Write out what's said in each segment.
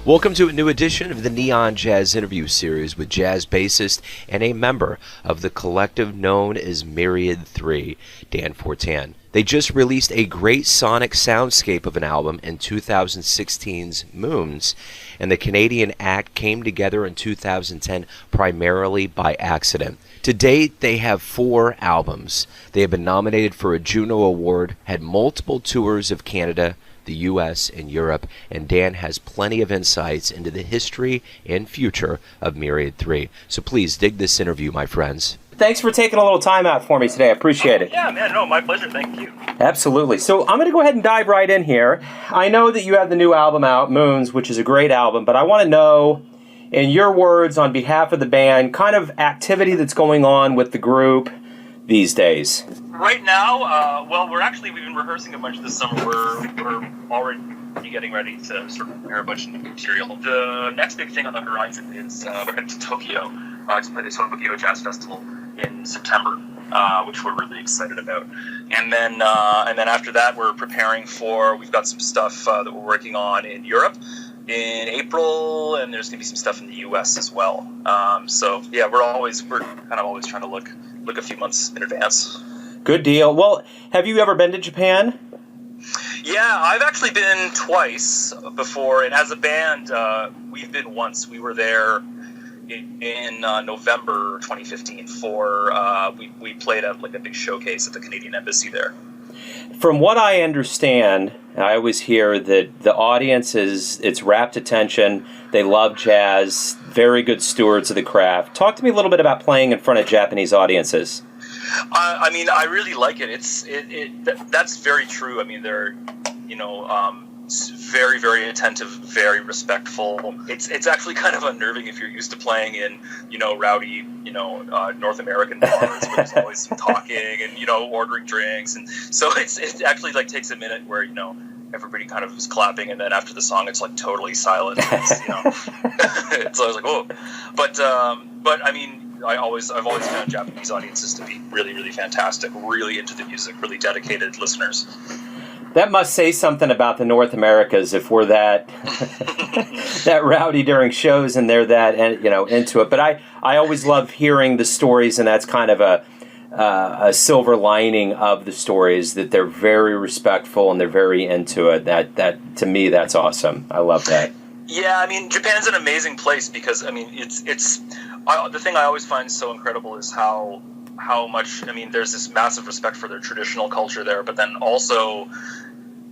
Welcome to a new edition of the Neon Jazz interview series with jazz bassist and a member of the collective known as Myriad3, Dan Fortin. They just released a great sonic soundscape of an album in 2016's Moons, and the Canadian act came together in 2010 primarily by accident. To date, they have 4 albums. They have been nominated for a Juno Award, had multiple tours of Canada, the U.S., and Europe, and Dan has plenty of insights into the history and future of Myriad3. So please dig this interview, my friends. Thanks for taking a little time out for me today. I appreciate it. Yeah, man. No, my pleasure. Thank you. Absolutely. So I'm going to go ahead and dive right in here. I know that you have the new album out, Moons, which is a great album, but I want to know, in your words, on behalf of the band, kind of activity that's going on with the group these days. Right now, we've been rehearsing a bunch this summer. We're already getting ready to sort of prepare a bunch of new material. The next big thing on the horizon is we're heading to Tokyo to play the Tokyo Jazz Festival in September, which we're really excited about. And then after that, we've got some stuff that we're working on in Europe in April, and there's gonna be some stuff in the U.S. as well. So yeah, we're kind of always trying to look a few months in advance. Good deal. Well, have you ever been to Japan? Yeah, I've actually been twice before, and as a band, we've been once. We were there in November 2015 we played at like a big showcase at the Canadian Embassy there. From what I understand, I always hear that the audience it's rapt attention. They love jazz, very good stewards of the craft. Talk to me a little bit about playing in front of Japanese audiences. I mean, I really like it. That's very true. I mean, they're, very, very attentive, very respectful. It's actually kind of unnerving if you're used to playing in, rowdy, North American bars where there's always some talking and, ordering drinks. And so it actually like takes a minute where, everybody kind of is clapping, and then after the song, it's like totally silent. So I was like, whoa. But I mean, I've always found Japanese audiences to be really, really fantastic, really into the music, really dedicated listeners. That must say something about the North Americas if we're that that rowdy during shows and they're that into it. But I always love hearing the stories, and that's kind of a silver lining of the stories, that they're very respectful and they're very into it. That to me, that's awesome. I love that. Yeah, I mean, Japan's an amazing place because, I mean, it's the thing I always find so incredible is how much, I mean, there's this massive respect for their traditional culture there, but then also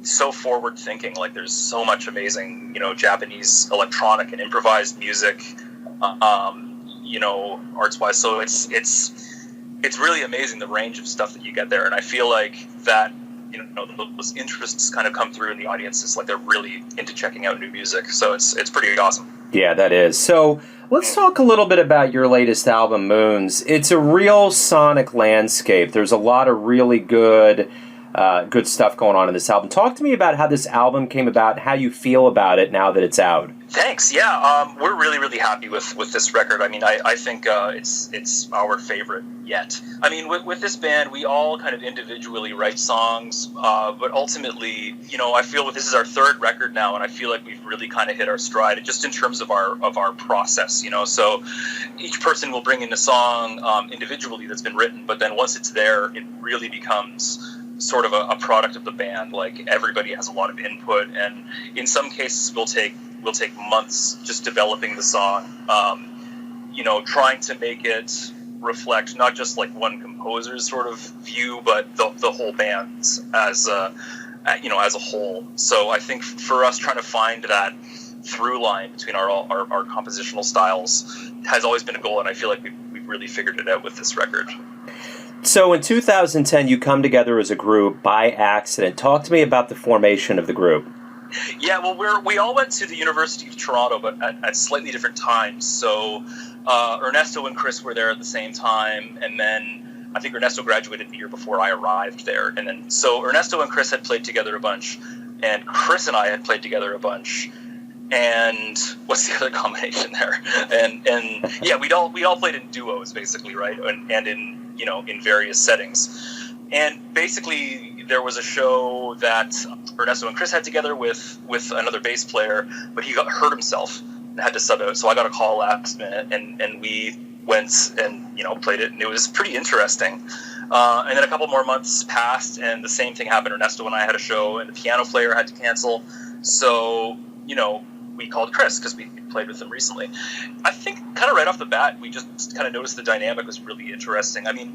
so forward thinking. Like, there's so much amazing, Japanese electronic and improvised music, arts wise. So it's really amazing, the range of stuff that you get there. And I feel like that, those interests kind of come through in the audience. It's like they're really into checking out new music. So it's pretty awesome. Yeah, that is. So let's talk a little bit about your latest album, Moons. It's a real sonic landscape. There's a lot of really good stuff going on in this album. Talk to me about how this album came about, how you feel about it now that it's out. Thanks. Yeah, we're really, really happy with this record. I mean, I think it's our favorite yet. I mean, with this band, we all kind of individually write songs, but ultimately, I feel this is our 3rd record now, and I feel like we've really kind of hit our stride, just in terms of our process. So each person will bring in a song individually that's been written, but then once it's there, it really becomes sort of a product of the band. Like, everybody has a lot of input, and in some cases we'll take months just developing the song, trying to make it reflect not just like one composer's sort of view, but the whole band's as a whole. So I think for us, trying to find that through line between our compositional styles has always been a goal, and I feel like we've really figured it out with this record. So in 2010, you come together as a group by accident. Talk to me about the formation of the group. Yeah, well, we all went to the University of Toronto, but at slightly different times. So Ernesto and Chris were there at the same time, and then I think Ernesto graduated the year before I arrived there. And then so Ernesto and Chris had played together a bunch, and Chris and I had played together a bunch. And what's the other combination there? And yeah, we all played in duos basically, right? And in in various settings. And basically, there was a show that Ernesto and Chris had together with another bass player, but he hurt himself and had to sub out. So I got a call last minute, and we went and played it, and it was pretty interesting. And then a couple more months passed, and the same thing happened. Ernesto and I had a show, and the piano player had to cancel. So we called Chris because we played with him recently. I think kind of right off the bat, we just kind of noticed the dynamic was really interesting. I mean,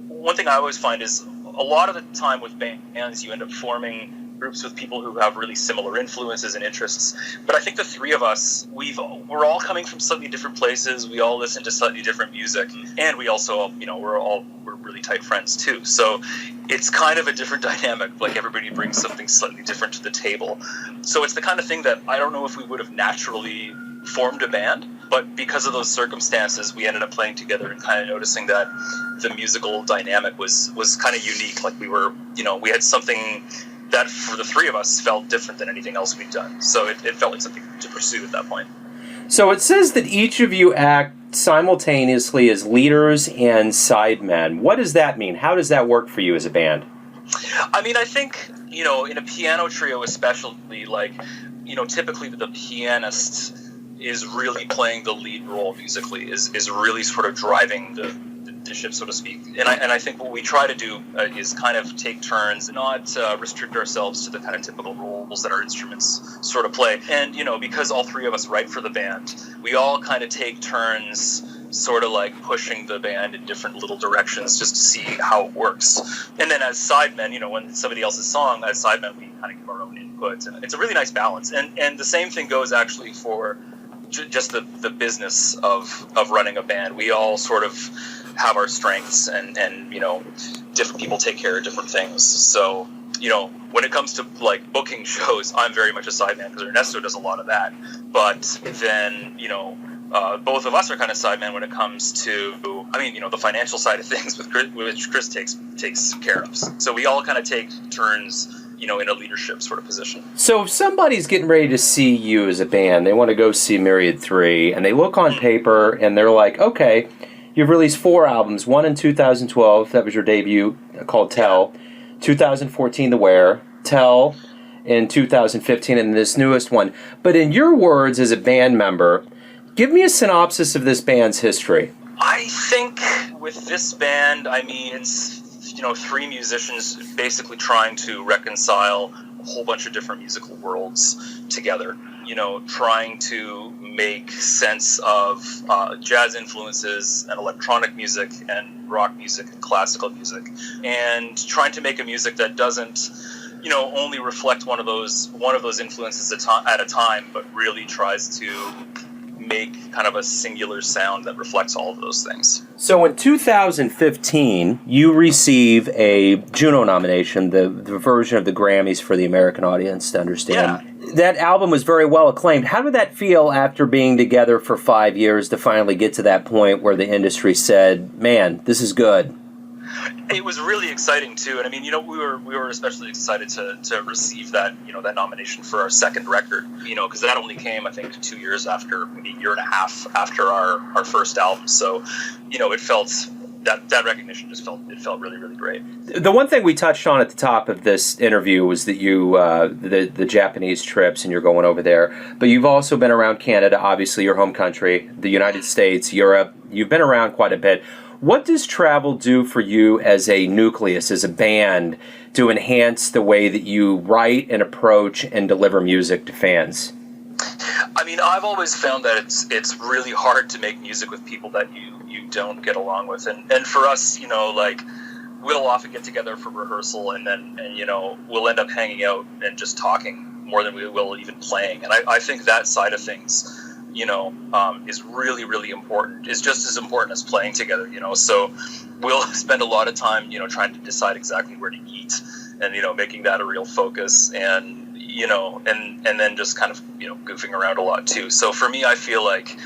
one thing I always find is a lot of the time with bands, you end up forming groups with people who have really similar influences and interests. But I think the three of us, we're all coming from slightly different places. We all listen to slightly different music, and we also, we're really tight friends too. So it's kind of a different dynamic. Like, everybody brings something slightly different to the table. So it's the kind of thing that I don't know if we would have naturally formed a band, but because of those circumstances, we ended up playing together and kind of noticing that the musical dynamic was kind of unique. Like, we had something that for the three of us felt different than anything else we'd done. So it felt like something to pursue at that point. So it says that each of you act simultaneously as leaders and sidemen. What does that mean? How does that work for you as a band? I mean, I think, in a piano trio especially, like, typically the pianist is really playing the lead role musically, is really sort of driving the ship, so to speak. And I think what we try to do is kind of take turns, not restrict ourselves to the kind of typical roles that our instruments sort of play. And, because all three of us write for the band, we all kind of take turns sort of like pushing the band in different little directions just to see how it works. And then as sidemen, when somebody else's song, as sidemen, we kind of give our own input. And it's a really nice balance. And the same thing goes actually for just the business of running a band. We all sort of have our strengths, and different people take care of different things. So when it comes to like booking shows, I'm very much a sideman because Ernesto does a lot of that. But then both of us are kind of sidemen when it comes to the financial side of things, which Chris takes care of. So we all kind of take turns in a leadership sort of position. So if somebody's getting ready to see you as a band, they want to go see Myriad3, and they look on paper and they're like, okay, you've released 4 albums, one in 2012, that was your debut, called Tell, 2014, The Where, Tell in 2015, and this newest one. But in your words as a band member, give me a synopsis of this band's history. I think with this band, it's 3 musicians basically trying to reconcile a whole bunch of different musical worlds together. Trying to make sense of jazz influences and electronic music and rock music and classical music, and trying to make a music that doesn't, only reflect one of those influences at a time, but really tries to make kind of a singular sound that reflects all of those things. So in 2015, you receive a Juno nomination, the version of the Grammys for the American audience to understand. Yeah. That album was very well acclaimed. How did that feel after being together for 5 years to finally get to that point where the industry said, man, this is good? It was really exciting too, and we were especially excited to receive that that nomination for our second record, because that only came I think 2 years after, maybe a year and a half after our first album. So, it felt that recognition felt really, really great. The one thing we touched on at the top of this interview was that you the Japanese trips and you're going over there, but you've also been around Canada, obviously your home country, the United States, Europe. You've been around quite a bit. What does travel do for you as a nucleus, as a band, to enhance the way that you write and approach and deliver music to fans? I've always found that it's really hard to make music with people that you don't get along with, and for us, we'll often get together for rehearsal, and we'll end up hanging out and just talking more than we will even playing, and I think that side of things is really, really important. It's just as important as playing together, so we'll spend a lot of time, trying to decide exactly where to eat and, making that a real focus, and, and then just kind of, goofing around a lot too. So for me, I feel like,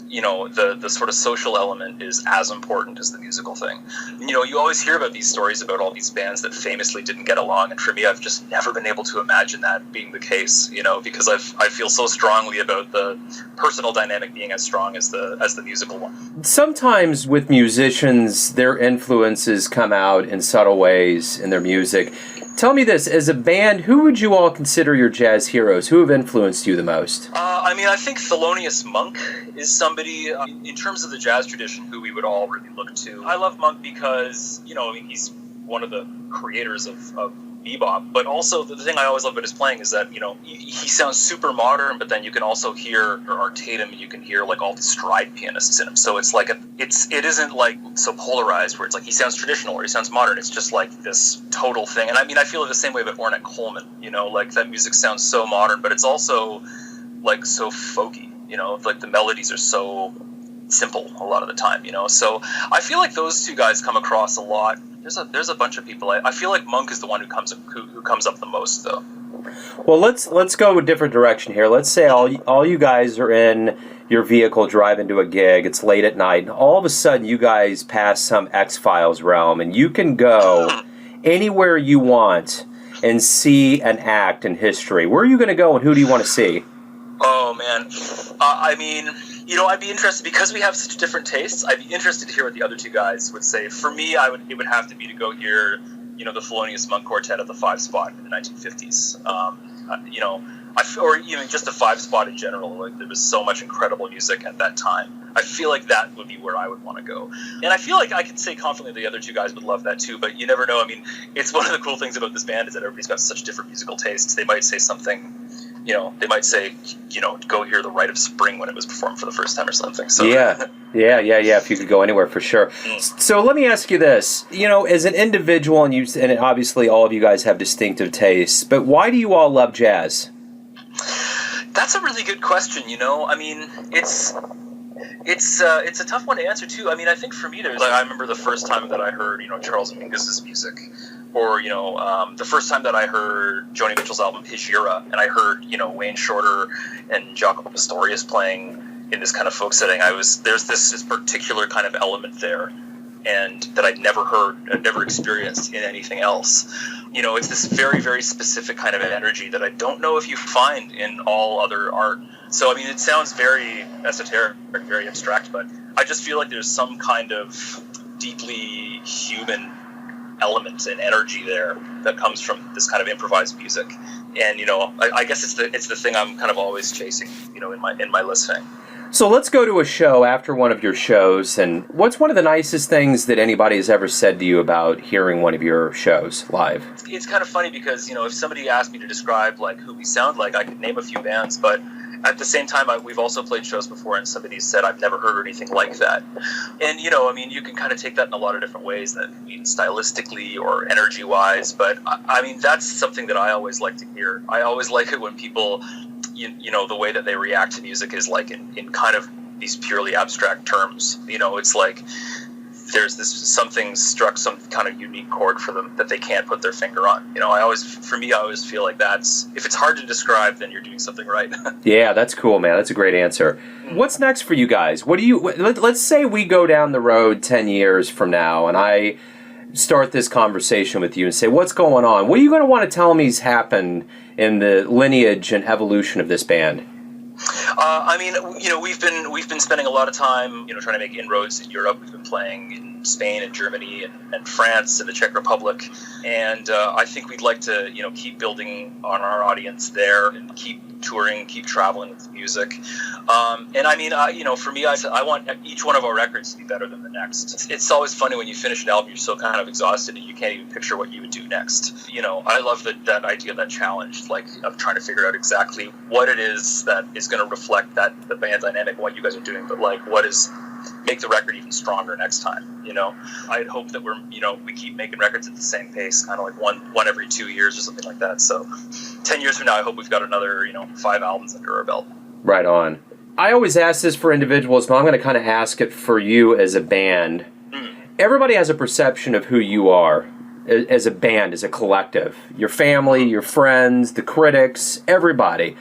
the sort of social element is as important as the musical thing. You always hear about these stories about all these bands that famously didn't get along, and for me, I've just never been able to imagine that being the case, because I feel so strongly about the personal dynamic being as strong as the musical one. Sometimes with musicians, their influences come out in subtle ways in their music. Tell me this, as a band, who would you all consider your jazz heroes? Who have influenced you the most? I think Thelonious Monk is somebody, in terms of the jazz tradition, who we would all really look to. I love Monk because, he's one of the creators of bebop, but also the thing I always love about his playing is that, he sounds super modern, but then you can also hear Art Tatum, and you can hear like all the stride pianists in him. So it's like it isn't like so polarized where it's like he sounds traditional or he sounds modern. It's just like this total thing. And I feel the same way about Ornette Coleman. Like that music sounds so modern, but it's also like so folky. Like the melodies are so simple a lot of the time. So I feel like those two guys come across a lot. There's a bunch of people. I feel like Monk is the one who comes up the most, though. Well, let's go a different direction here. Let's say all you guys are in your vehicle driving to a gig. It's late at night, and all of a sudden you guys pass some X-Files realm, and you can go anywhere you want and see an act in history. Where are you going to go, and who do you want to see? Oh man, I'd be interested, because we have such different tastes. I'd be interested to hear what the other two guys would say. For me, it would have to be to go hear, the Thelonious Monk Quartet at the 5 Spot in the 1950s. Or even just the 5 Spot in general. Like there was so much incredible music at that time. I feel like that would be where I would want to go. And I feel like I could say confidently the other two guys would love that too. But you never know. It's one of the cool things about this band is that everybody's got such different musical tastes. They might say something. They might say, go hear The Rite of Spring when it was performed for the first time or something. So yeah. If you could go anywhere, for sure. So let me ask you this: as an individual, and obviously all of you guys have distinctive tastes, but why do you all love jazz? That's a really good question. It's a tough one to answer too. I think for me, I remember the first time that I heard Charles Mingus's music. Or, the first time that I heard Joni Mitchell's album Hijira, and I heard, Wayne Shorter and Jaco Pastorius playing in this kind of folk setting, there's this particular kind of element there, and that I'd never heard, I'd never experienced in anything else. It's this very, very specific kind of energy that I don't know if you find in all other art. So, it sounds very esoteric, very abstract, but I just feel like there's some kind of deeply human element and energy there that comes from this kind of improvised music, and I guess it's the thing I'm kind of always chasing, in my listening. So let's go to a show after one of your shows, and what's one of the nicest things that anybody has ever said to you about hearing one of your shows live? It's kind of funny because if somebody asked me to describe like who we sound like, I could name a few bands, but at the same time, we've also played shows before, and somebody said, I've never heard anything like that. And, you can kind of take that in a lot of different ways, that stylistically or energy-wise, but, that's something that I always like to hear. I always like it when people, the way that they react to music is like in kind of these purely abstract terms. It's like there's something struck some kind of unique chord for them that they can't put their finger on. I always feel like if it's hard to describe, then you're doing something right. Yeah, that's cool, man. That's a great answer. What's next for you guys? Let's say we go down the road 10 years from now, and I start this conversation with you and say, what's going on? What are you going to want to tell me has happened in the lineage and evolution of this band? We've been spending a lot of time, trying to make inroads in Europe. We've been playing in Spain and Germany and France and the Czech Republic, and I think we'd like to, keep building on our audience there and keep touring, keep traveling with music. For me, I want each one of our records to be better than the next. It's always funny when you finish an album, you're so kind of exhausted and you can't even picture what you would do next. I love that idea, that challenge, like of trying to figure out exactly what it is that is going to reflect the band dynamic, what you guys are doing, but like make the record even stronger next time. I'd hope that we keep making records at the same pace, kind of like one every 2 years or something like that. So 10 years from now, I hope we've got another 5 albums under our belt. Right on. I always ask this for individuals, but I'm going to kind of ask it for you as a band. Everybody has a perception of who you are as a band, as a collective. Your family, your friends, the critics, everybody.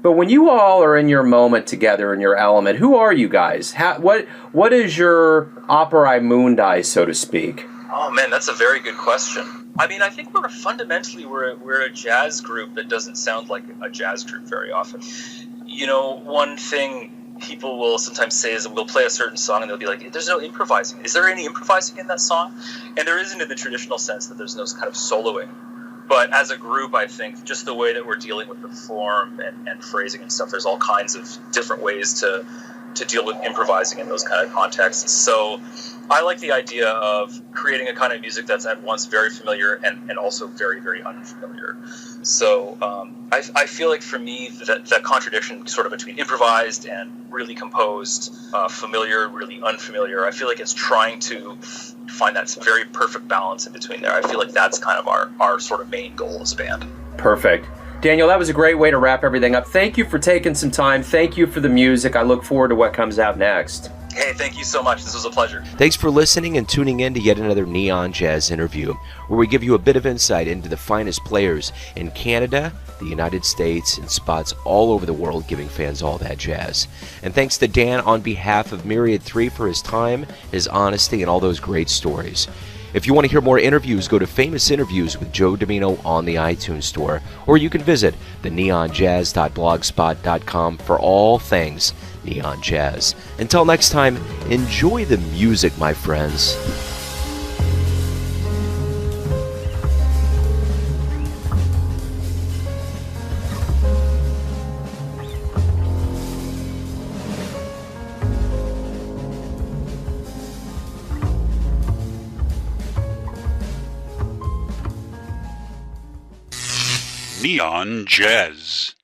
But when you all are in your moment together in your element, who are you guys? What is your operae mundi, so to speak? Oh man, that's a very good question. I mean, I think we're a jazz group that doesn't sound like a jazz group very often. You know, one thing people will sometimes say is we'll play a certain song and they'll be like, there's no improvising. Is there any improvising in that song? And there isn't in the traditional sense that there's no kind of soloing. But as a group, I think just the way that we're dealing with the form and phrasing and stuff, there's all kinds of different ways to deal with improvising in those kind of contexts. So I like the idea of creating a kind of music that's at once very familiar and also very, very unfamiliar. So I feel like for me, that contradiction sort of between improvised and really composed, familiar, really unfamiliar, I feel like it's trying to find that very perfect balance in between there. I feel like that's kind of our sort of main goal as a band. Perfect. Daniel, that was a great way to wrap everything up. Thank you for taking some time. Thank you for the music. I look forward to what comes out next. Hey, thank you so much. This was a pleasure. Thanks for listening and tuning in to yet another Neon Jazz interview, where we give you a bit of insight into the finest players in Canada, the United States, and spots all over the world, giving fans all that jazz. And thanks to Dan on behalf of Myriad3 for his time, his honesty, and all those great stories. If you want to hear more interviews, go to Famous Interviews with Joe Domino on the iTunes Store, or you can visit the neonjazz.blogspot.com for all things Neon Jazz. Until next time, enjoy the music, my friends. Neon Jazz.